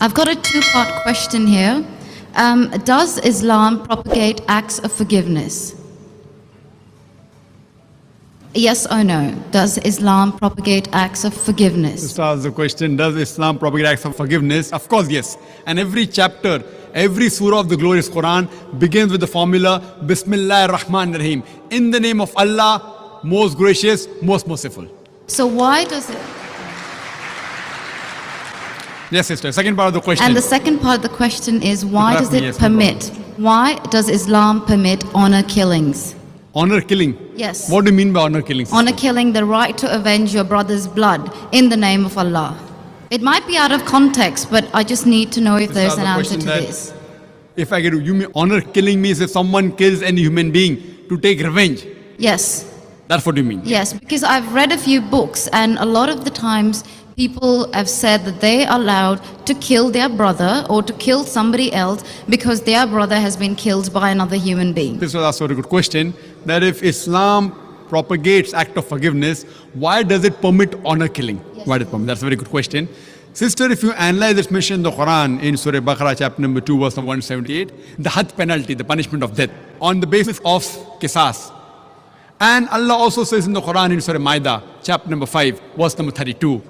I've got a two-part question here. Does Islam propagate acts of forgiveness? Yes or no? Does Islam propagate acts of forgiveness? Just ask the question, does Islam propagate acts of forgiveness? Of course, yes. And every chapter, every surah of the glorious Quran begins with the formula, Bismillah ar-Rahman ar-Rahim. In the name of Allah, most gracious, most merciful. So why does it... Yes, sister. Second part of the question. And the second part of the question is, why does it Yes, no permit? Why does Islam permit honor killings? Honor killing. Yes. What do you mean by honor killing? sister? Honor killing, the right to avenge your brother's blood in the name of Allah. It might be out of context, but I just need to know if Just there's ask an the answer question to that- this. If I get you mean honor killing means if someone kills any human being to take revenge. Yes. That's what you mean. Yes, because I've read a few books, and a lot of the times people have said that they are allowed to kill their brother or to kill somebody else because their brother has been killed by another human being. This was also a very good question. That if Islam propagates act of forgiveness, why does it permit honor killing? Yes. Why does it permit? That's a very good question. Sister, if you analyze this mission in the Quran, in Surah Baqarah, chapter number 2, verse number 178, the had penalty, the punishment of death, on the basis of qisas. And Allah also says in the Quran, in Surah Ma'idah, chapter number 5, verse number 32,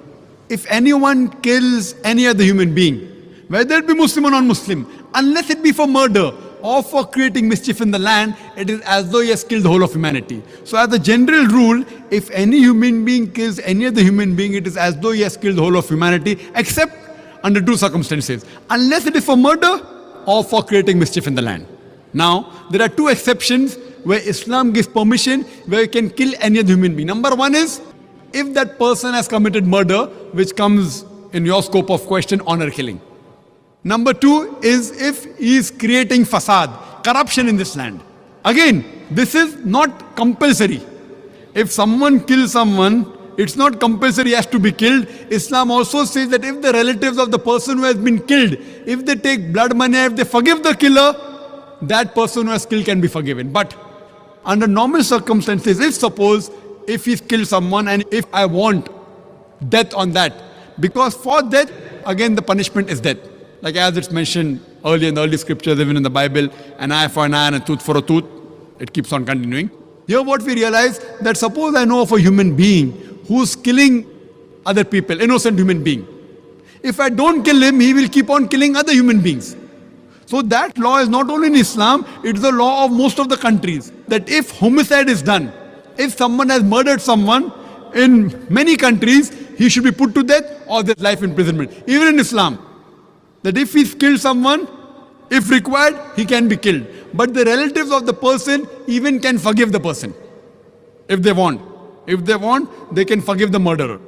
if anyone kills any other human being, whether it be Muslim or non-Muslim, unless it be for murder or for creating mischief in the land, it is as though he has killed the whole of humanity. So as a general rule, if any human being kills any other human being, it is as though he has killed the whole of humanity, except under two circumstances. Unless it is for murder or for creating mischief in the land. Now, there are two exceptions where Islam gives permission where you can kill any other human being. Number one is, if that person has committed murder, which comes in your scope of question, honor killing. Number two is if he is creating fasad, corruption in this land. Again, this is not compulsory. If someone kills someone, it's not compulsory he has to be killed. Islam also says that if the relatives of the person who has been killed, if they take blood money, if they forgive the killer, that person who has killed can be forgiven. But under normal circumstances, if he's killed someone and if I want death on that, because for death, again the punishment is death. Like as it's mentioned earlier in the early scriptures, even in the Bible, an eye for an eye and a tooth for a tooth, it keeps on continuing. Here what we realize, that suppose I know of a human being who's killing other people, innocent human being. If I don't kill him, he will keep on killing other human beings. So that law is not only in Islam, it's the law of most of the countries. That if homicide is done, if someone has murdered someone, in many countries, he should be put to death or there's life imprisonment. Even in Islam, that if he's killed someone, if required, he can be killed. But the relatives of the person even can forgive the person, if they want. If they want, they can forgive the murderer.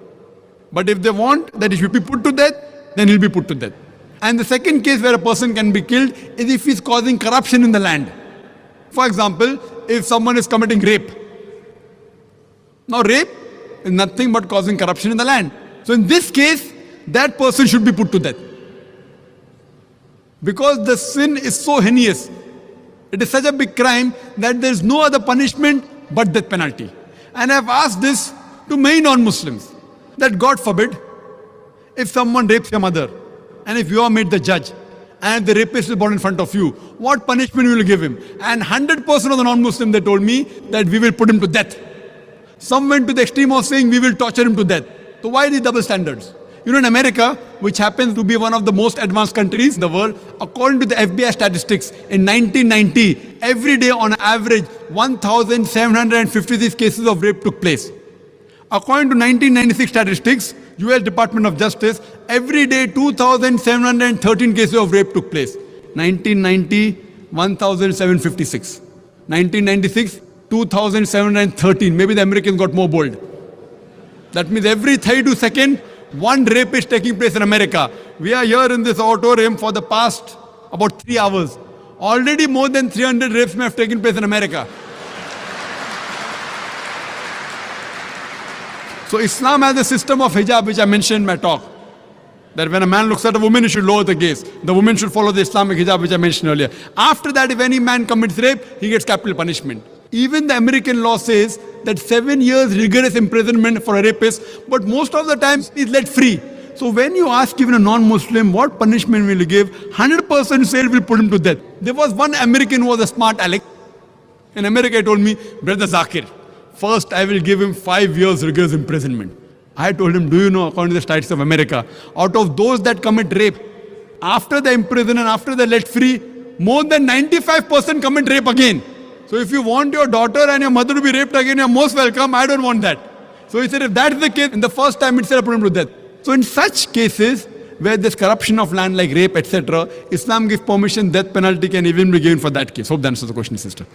But if they want that he should be put to death, then he'll be put to death. And the second case where a person can be killed is if he's causing corruption in the land. For example, if someone is committing rape. Now rape is nothing but causing corruption in the land. So in this case, that person should be put to death. Because the sin is so heinous. It is such a big crime that there is no other punishment but death penalty. And I have asked this to many non-Muslims, that God forbid, if someone rapes your mother, and if you are made the judge, and the rapist is brought in front of you, what punishment will you give him? And 100% of the non-Muslims, they told me that we will put him to death. Some went to the extreme of saying we will torture him to death. So why these double standards? You know, in America, which happens to be one of the most advanced countries in the world, according to the FBI statistics, in 1990, every day on average, 1,756 cases of rape took place. According to 1996 statistics, US Department of Justice, every day 2,713 cases of rape took place. 1990, 1,756. 1996, 2,713. Maybe the Americans got more bold. That means every 32 seconds, one rape is taking place in America. We are here in this auditorium for the past about 3 hours. Already more than 300 rapes may have taken place in America. So Islam has a system of hijab, which I mentioned in my talk. That when a man looks at a woman, he should lower the gaze. The woman should follow the Islamic hijab, which I mentioned earlier. After that, if any man commits rape, he gets capital punishment. Even the American law says that 7 years rigorous imprisonment for a rapist, but most of the time he's let free. So when you ask even a non-Muslim, what punishment will you give? 100% say will put him to death. There was one American who was a smart aleck. In America, he told me, Brother Zakir, first I will give him 5 years rigorous imprisonment. I told him, do you know, according to the Statutes of America, out of those that commit rape, after they imprison and after they're let free, more than 95% commit rape again. So if you want your daughter and your mother to be raped again, you're most welcome. I don't want that. So he said, if that's the case, in the first time itself, put him to death. So in such cases, where there's corruption of land like rape, etc., Islam gives permission, death penalty can even be given for that case. Hope that answers the question, sister.